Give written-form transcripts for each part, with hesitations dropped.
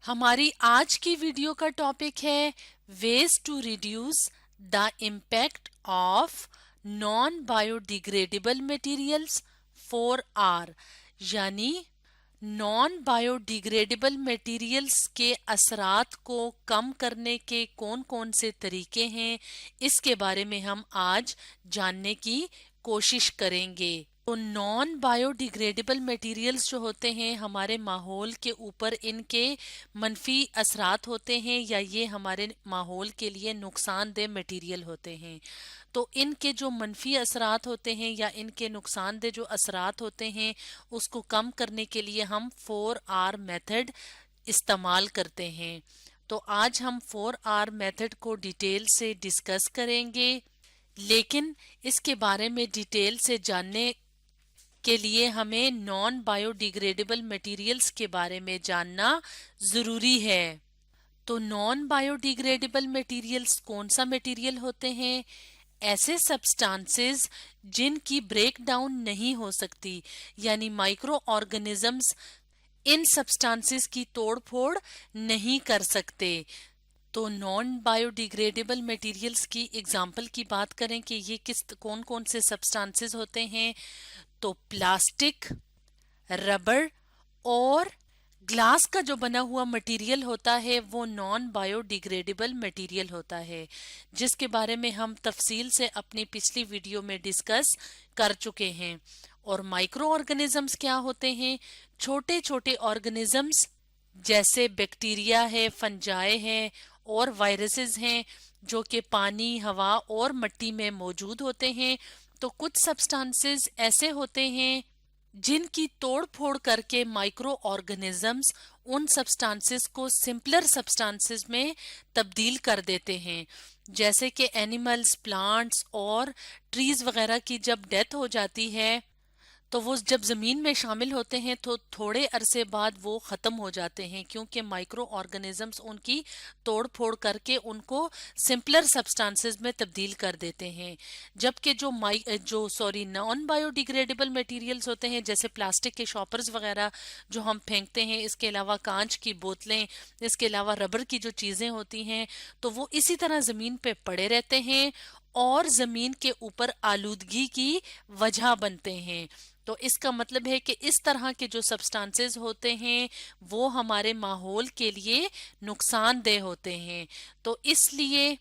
हमारी आज की वीडियो का टॉपिक है ways to reduce the impact of non biodegradable materials for आर, यानी नॉन बायोडिग्रेडेबल मटेरियल्स के असरात को कम करने के कौन कौन से तरीके हैं, इसके बारे में हम आज जानने की कोशिश करेंगे। तो नॉन बायोडिग्रेडेबल मटेरियल्स जो होते हैं हमारे माहौल के ऊपर इनके मनफी असरात होते हैं या ये हमारे माहौल के लिए नुकसानदेह मटेरियल होते हैं। तो इनके जो मनफी असरात होते हैं या इनके नुकसानदेह जो असरात होते हैं उसको कम करने के लिए हम 4R मेथड इस्तेमाल करते हैं। तो आज हम 4R मेथड को डिटेल से डिस्कस करेंगे, लेकिन इसके बारे में डिटेल से जानने के लिए हमें नॉन बायोडिग्रेडेबल मटेरियल्स के बारे में जानना जरूरी है। तो नॉन बायोडिग्रेडेबल मटेरियल्स कौन सा मटेरियल होते हैं? ऐसे सब्सटेंसेस जिनकी ब्रेक डाउन नहीं हो सकती, यानी माइक्रो ऑर्गेनिजम्स इन सब्सटेंसेस की तोड़ फोड़ नहीं कर सकते। तो नॉन बायोडिग्रेडेबल मटेरियल्स की एग्जाम्पल की बात करें कि ये किस कौन कौन से सब्सटेंसेस होते हैं, तो प्लास्टिक, रबर और ग्लास का जो बना हुआ मटेरियल होता है वो नॉन बायोडिग्रेडेबल मटेरियल होता है, जिसके बारे में हम तफसील से अपनी पिछली वीडियो में डिस्कस कर चुके हैं। और माइक्रो ऑर्गेनिजम्स क्या होते हैं? छोटे छोटे ऑर्गेनिजम्स जैसे बैक्टीरिया है, फंजाई है और वायरसेस हैं जो कि पानी, हवा और मिट्टी में मौजूद होते हैं। तो कुछ सब्सटेंसेस ऐसे होते हैं जिनकी तोड़ फोड़ करके माइक्रो ऑर्गेनिजम्स उन सब्सटेंसेस को सिंपलर सब्सटेंसेस में तब्दील कर देते हैं। जैसे कि एनिमल्स, प्लांट्स और ट्रीज वगैरह की जब डेथ हो जाती है तो वो जब जमीन में शामिल होते हैं तो थोड़े अरसे बाद वो खत्म हो जाते हैं, क्योंकि माइक्रो ऑर्गेनिजम्स उनकी तोड़ फोड़ करके उनको सिंपलर सब्सटेंसेस में तब्दील कर देते हैं। जबकि जो नॉन बायोडिग्रेडेबल मटेरियल्स होते हैं, जैसे प्लास्टिक के शॉपर्स वगैरह जो हम फेंकते हैं, इसके अलावा कांच की बोतलें, इसके अलावा रबर की जो चीजें होती हैं, तो वो इसी तरह जमीन पे पड़े रहते हैं और जमीन के ऊपर आलूदगी की वजह बनते हैं। तो इसका मतलब है कि इस तरह के जो सब्सटेंसेस होते हैं वो हमारे माहौल के लिए नुकसानदेह होते हैं। तो इसलिए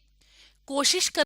कोशिश कर